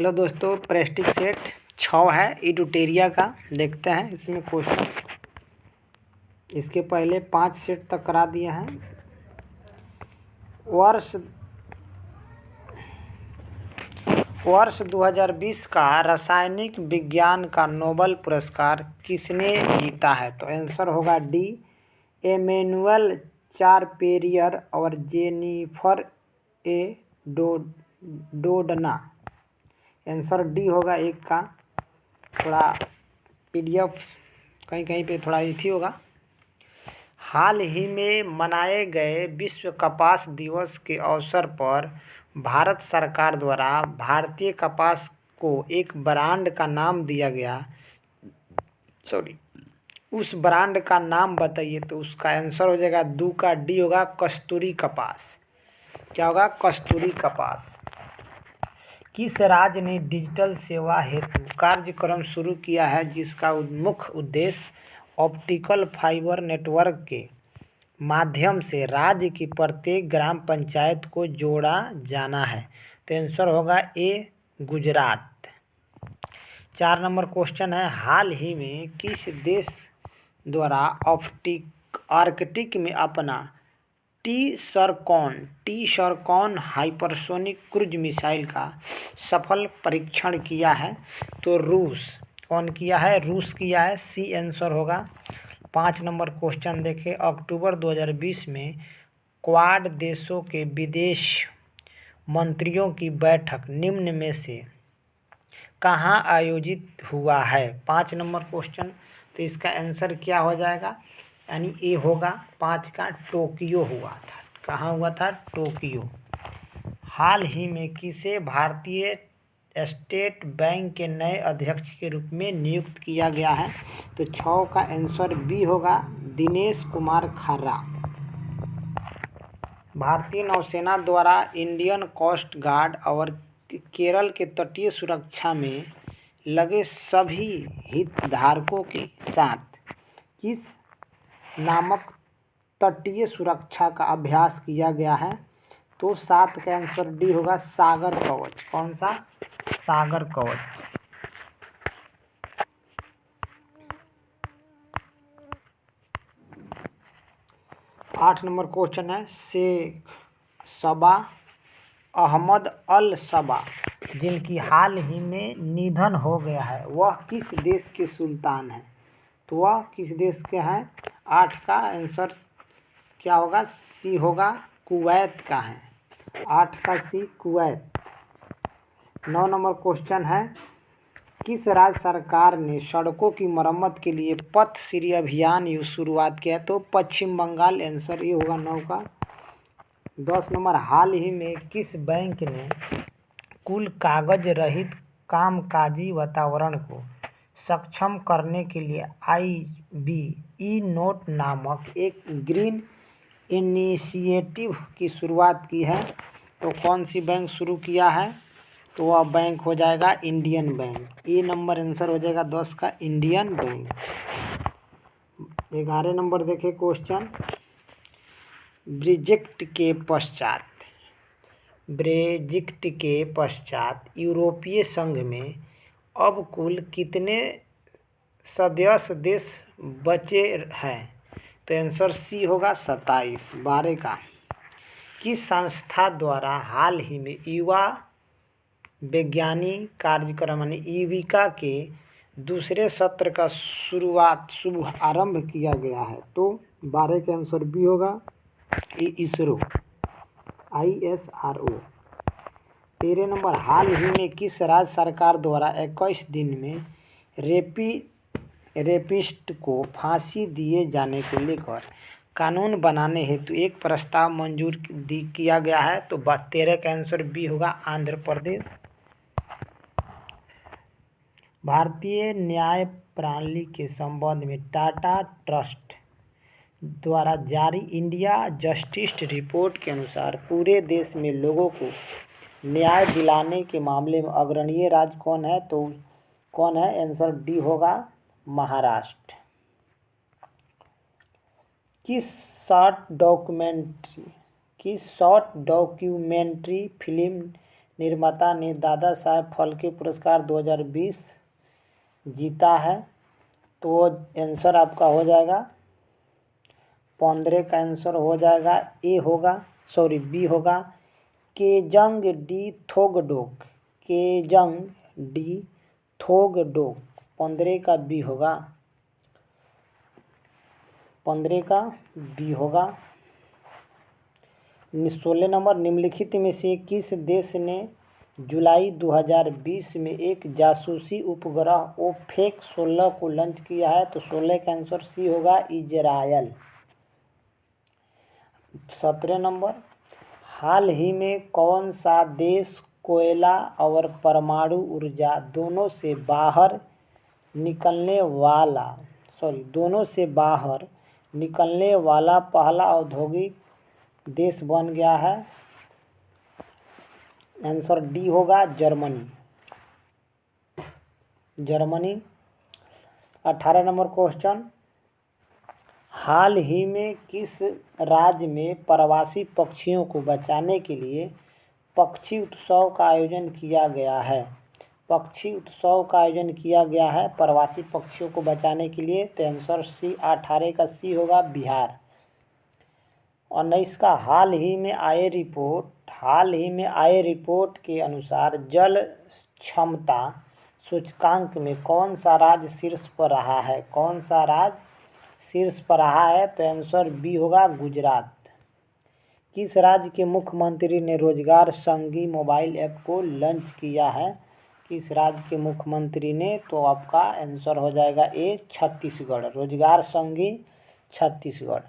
Hello दोस्तों, prestige set 6 है इडुटेरिया का। देखते हैं इसमें क्वेश्चन। इसके पहले 5 सेट तक करा दिए हैं। वर्ष 2020 का रासायनिक विज्ञान का नोबेल पुरस्कार किसने जीता है? तो आंसर होगा डी, एमेनुअल चारपेरियर और जेनिफर ए डोडना। आंसर डी होगा एक का। थोड़ा पीडीएफ कहीं कहीं पे थोड़ा इथी होगा। हाल ही में मनाए गए विश्व कपास दिवस के अवसर पर भारत सरकार द्वारा भारतीय कपास को एक ब्रांड का नाम दिया गया। उस ब्रांड का नाम बताइए। तो उसका आंसर हो जाएगा दो का डी होगा, कस्तूरी कपास। क्या होगा? कस्तूरी कपास। किस राज्य ने डिजिटल सेवा हेतु कार्यक्रम शुरू किया है जिसका मुख्य उद्देश्य ऑप्टिकल फाइबर नेटवर्क के माध्यम से राज्य की प्रत्येक ग्राम पंचायत को जोड़ा जाना है? तो आंसर होगा ए, गुजरात। 4 नंबर क्वेश्चन है, हाल ही में किस देश द्वारा आर्कटिक में अपना टी सरकॉन हाइपरसोनिक क्रूज मिसाइल का सफल परीक्षण किया है? तो रूस। कौन किया है? रूस किया है। सी आंसर होगा। 5 नंबर क्वेश्चन देखें, अक्टूबर 2020 में क्वाड देशों के विदेश मंत्रियों की बैठक निम्न में से कहाँ आयोजित हुआ है? 5 नंबर क्वेश्चन। तो इसका आंसर क्या हो जाएगा? यानी ए होगा 5 का, टोक्यो हुआ था। कहाँ हुआ था? टोक्यो। हाल ही में किसे भारतीय स्टेट बैंक के नए अध्यक्ष के रूप में नियुक्त किया गया है? तो 6 का आंसर बी होगा, दिनेश कुमार खारा। भारतीय नौसेना द्वारा इंडियन कोस्ट गार्ड और केरल के तटीय सुरक्षा में लगे सभी हितधारकों के साथ किस नामक तटीय सुरक्षा का अभ्यास किया गया है? तो 7 का आंसर डी होगा, सागर कवच। कौन सा? सागर कवच। 8 नंबर क्वेश्चन है, शेख सबा अहमद अल सबा जिनकी हाल ही में निधन हो गया है, वह किस देश के सुल्तान हैं? तो वह किस देश के हैं? 8 का आंसर क्या होगा? सी होगा, कुवैत का है। 8 का सी, कुवैत। 9 नंबर क्वेश्चन है, किस राज्य सरकार ने सड़कों की मरम्मत के लिए पथ श्री अभियान शुरुआत किया है? तो पश्चिम बंगाल। आंसर ये होगा 9 का। 10 नंबर, हाल ही में किस बैंक ने कुल कागज रहित कामकाजी वातावरण को सक्षम करने के लिए IBE नोट नामक एक ग्रीन इनिशिएटिव की शुरुआत की है? तो कौन सी बैंक शुरू किया है? तो वह बैंक हो जाएगा इंडियन बैंक। ए नंबर आंसर हो जाएगा 10 का, इंडियन बैंक। 11 नंबर देखें क्वेश्चन, ब्रेक्जिट के पश्चात यूरोपीय संघ में अब कुल कितने सदस्य देश बचे हैं? तो आंसर सी होगा, 27। 12 का, किस संस्था द्वारा हाल ही में युवा वैज्ञानिक कार्यक्रम यानी युविका के दूसरे सत्र का शुभ आरंभ किया गया है? तो 12 के आंसर बी होगा, इसरो, ISRO। 13 नंबर, हाल ही में किस राज्य सरकार द्वारा 21 दिन में रेपिस्ट को फांसी दिए जाने को लेकर कानून बनाने हेतु एक प्रस्ताव मंजूर किया गया है? तो 13 का आंसर बी होगा, आंध्र प्रदेश। भारतीय न्याय प्रणाली के संबंध में टाटा ट्रस्ट द्वारा जारी इंडिया जस्टिस रिपोर्ट के अनुसार पूरे देश में लोगों को न्याय दिलाने के मामले में अग्रणी राज्य कौन है? तो कौन है? आंसर डी होगा, महाराष्ट्र। किस शॉर्ट डॉक्यूमेंट्री फिल्म निर्माता ने दादा साहेब फाल्के पुरस्कार 2020 जीता है? तो आंसर आपका हो जाएगा 15 का आंसर हो जाएगा बी होगा केजंग डी थोगडोक। केजंग डी थोगडोक 15 का बी होगा। 15 का बी होगा। 16 नंबर, निम्नलिखित में से किस देश ने जुलाई 2020 में एक जासूसी उपग्रह ओफेक 16 को लॉन्च किया है? तो 16 का आंसर सी होगा इजरायल। 17 नंबर, हाल ही में कौन सा देश कोयला और परमाणु ऊर्जा दोनों से बाहर निकलने वाला पहला औद्योगिक देश बन गया है? आंसर डी होगा जर्मनी। 18 नंबर क्वेश्चन, हाल ही में किस राज्य में प्रवासी पक्षियों को बचाने के लिए पक्षी उत्सव का आयोजन किया गया है? पक्षी उत्सव का आयोजन किया गया है प्रवासी पक्षियों को बचाने के लिए। तो आंसर सी 18 का सी होगा बिहार। 19 का, हाल ही में आए रिपोर्ट के अनुसार जल क्षमता सूचकांक में कौन सा राज्य शीर्ष पर रहा है? तो आंसर बी होगा गुजरात। किस राज्य के मुख्यमंत्री ने रोजगार संगी मोबाइल ऐप को लॉन्च किया है? किस राज्य के मुख्यमंत्री ने? तो आपका आंसर हो जाएगा ए छत्तीसगढ़। रोजगार संगी छत्तीसगढ़।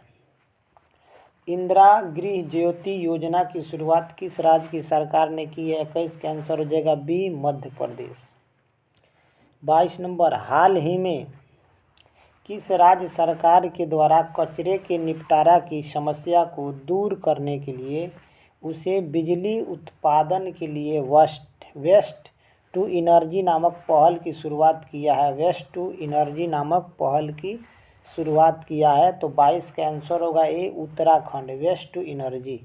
इंदिरा गृह ज्योति योजना की शुरुआत किस राज्य की सरकार ने की है? 21 का आंसर हो जाएगा बी मध्य प्रदेश। 22 नंबर, हाल ही में किस राज्य सरकार के द्वारा कचरे के निपटारा की समस्या को दूर करने के लिए उसे बिजली उत्पादन के लिए वेस्ट टू एनर्जी नामक पहल की शुरुआत किया है? तो 22 का आंसर होगा A Uttarakhand, waste to energy.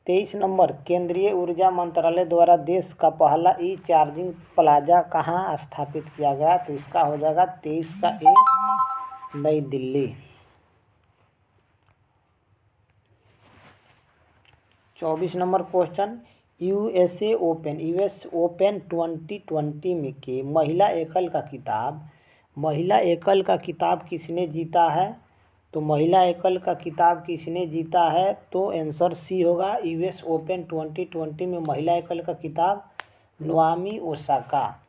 23 number, केंद्रीय ऊर्जा मंत्रालय द्वारा देश का पहला ई चार्जिंग प्लाजा कहाँ स्थापित किया गया? तो इसका हो जाएगा 23 का ए नई Delhi. 24 number question, US open 2020 में के महिला एकल का किताब किसने जीता है? तो महिला एकल का किताब किसने जीता है? तो आंसर सी होगा यूएस ओपन 2020 में महिला एकल का किताब Naomi Osaka.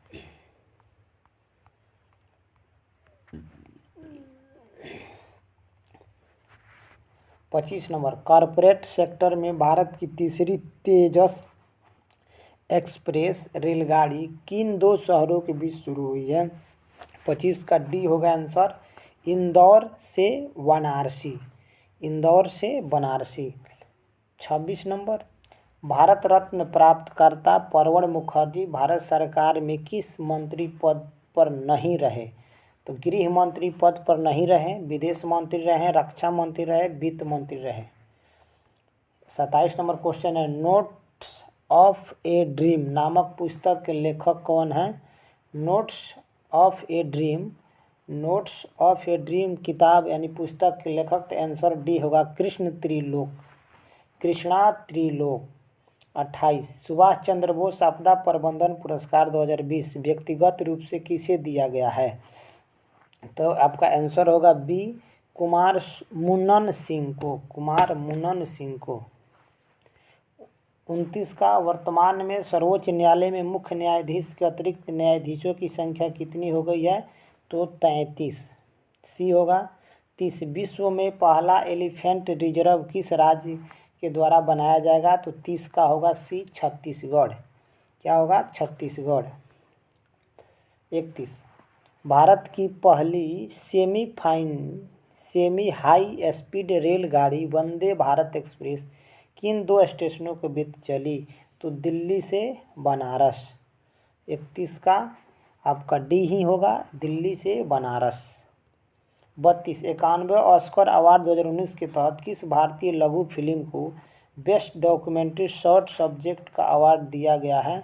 25 number, corporate sector में भारत की तीसरी तेजस एक्सप्रेस रेलगाड़ी किन दो शहरों के बीच शुरू हुई है? 25 का डी होगा आंसर इंदौर से बनारसी। 26 नंबर, भारत रत्न प्राप्तकर्ता प्रणब मुखर्जी भारत सरकार में किस मंत्री पद पर नहीं रहे? तो गृह मंत्री पद पर नहीं रहे, विदेश मंत्री रहे, रक्षा मंत्री रहे, वित्त मंत्री रहे। 27 नंबर क्वेश्चन है, नोट्स ऑफ ए ड्रीम नामक पुस्तक के लेखक कौन है? नोट्स ऑफ ए ड्रीम किताब यानी पुस्तक के लेखक, तो आंसर डी होगा कृष्णा त्रिलोक। 28, सुभाष चंद्र बोस आपदा प्रबंधन पुरस्कार 2020 व्यक्तिगत रूप से किसे दिया गया है? तो आपका आंसर होगा बी कुमार मुन्नन सिंह को। 29 का, वर्तमान में सर्वोच्च न्यायालय में मुख्य न्यायाधीश के अतिरिक्त न्यायाधीशों की संख्या कितनी हो गई है? तो 33, सी होगा। 30, विश्व में पहला एलिफेंट रिजर्व किस राज्य के द्वारा बनाया जाएगा? तो 30 का होगा सी छत्तीसगढ़। क्या होगा? छत्तीसगढ़। 31, भारत की पहली सेमी हाई स्पीड रेलगाड़ी वंदे भारत एक्सप्रेस किन दो स्टेशनों के बीच चली? तो दिल्ली से बनारस। 31 का आपका डी ही होगा, दिल्ली से बनारस। 32, 91 ऑस्कर अवार्ड 2019 के तहत किस भारतीय लघु फिल्म को बेस्ट डॉक्यूमेंट्री शॉर्ट सब्जेक्ट का अवार्ड दिया गया है?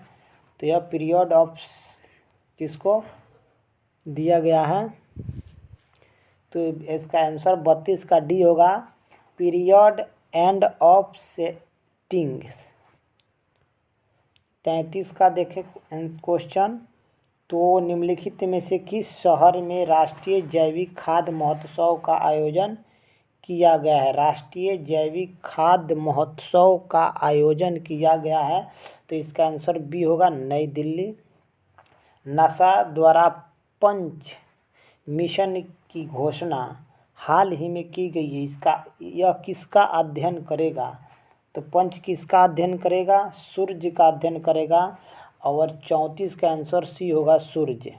तो यह पीरियड ऑफ किसको दिया गया है? तो इसका आंसर 32 का डी होगा, पीरियड एंड ऑफ सेटिंग्स। 33 का देखें क्वेश्चन, तो निम्नलिखित में से किस शहर में राष्ट्रीय जैविक खाद्य महोत्सव का आयोजन किया गया है? राष्ट्रीय जैविक खाद्य महोत्सव का आयोजन किया गया है, तो इसका आंसर बी होगा, नई दिल्ली। नासा द्वारा पंच मिशन की घोषणा हाल ही में की गई है, यह किसका अध्ययन करेगा? तो पंच किसका अध्ययन करेगा? सूर्य का अध्ययन करेगा। और 34 का आंसर सी होगा, सूर्य।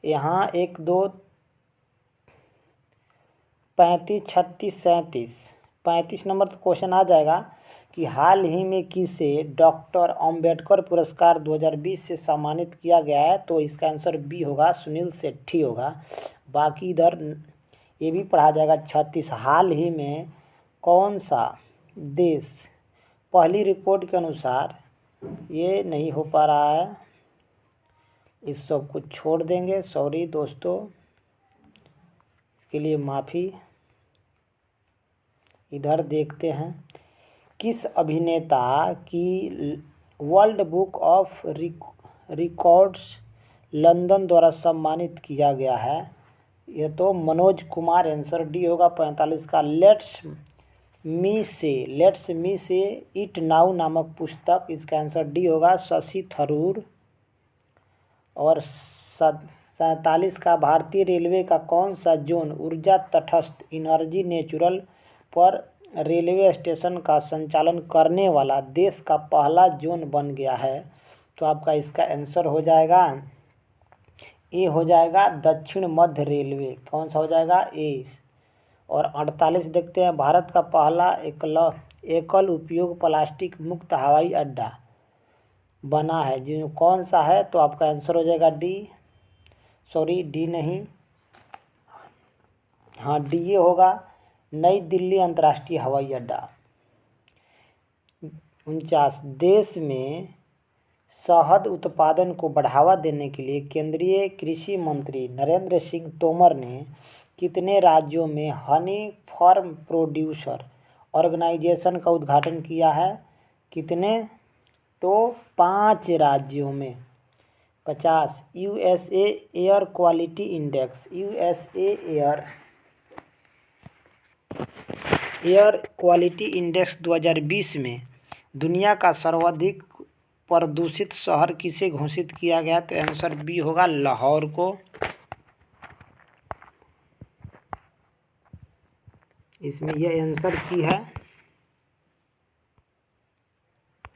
यहाँ 1 2 35 36 37 35 नंबर तो क्वेश्चन आ जाएगा कि हाल ही में किसे डॉक्टर अंबेडकर पुरस्कार 2020 से सम्मानित किया गया है? तो इसका आंसर बी होगा, सुनील शेट्टी होगा। बाकी इधर ये भी पढ़ा जाएगा। 36, हाल ही में कौन सा देश, पहली रिपोर्ट के अनुसार ये नहीं हो पा रहा है, इस सब को छोड़ देंगे, सॉरी दोस्तों, इसके लिए माफ़ी। इधर देखते हैं, किस अभिनेता की world book of records London द्वारा सम्मानित किया गया है? यह तो मनोज कुमार, आंसर डी होगा 45 का। लेट्स मी से इट नाउ नामक पुस्तक, इसका आंसर डी होगा, शशि थरूर। और 47 का, भारतीय रेलवे का कौन सा जोन ऊर्जा तटस्थ एनर्जी नेचुरल पर रेलवे स्टेशन का संचालन करने वाला देश का पहला जोन बन गया है? तो आपका इसका आंसर हो जाएगा, ए हो जाएगा, दक्षिण मध्य रेलवे। कौन सा हो जाएगा? ए। और 48 देखते हैं, भारत का पहला एकल उपयोग प्लास्टिक मुक्त हवाई अड्डा बना है, जो कौन सा है? तो आपका आंसर हो जाएगा डी, सॉरी डी नहीं, हाँ डी ये होगा, नई दिल्ली अंतर्राष्ट्रीय हवाई अड्डा। 49, देश में शहद उत्पादन को बढ़ावा देने के लिए केंद्रीय कृषि मंत्री नरेंद्र सिंह तोमर ने कितने राज्यों में हनी फार्म प्रोड्यूसर ऑर्गेनाइजेशन का उद्घाटन किया है? कितने? तो 5 राज्यों में। 50, USA air quality index, USA air quality index 2020 में दुनिया का सर्वाधिक प्रदूषित शहर किसे घोषित किया गया? तो आंसर बी होगा, लाहौर को। इसमें यह आंसर की है।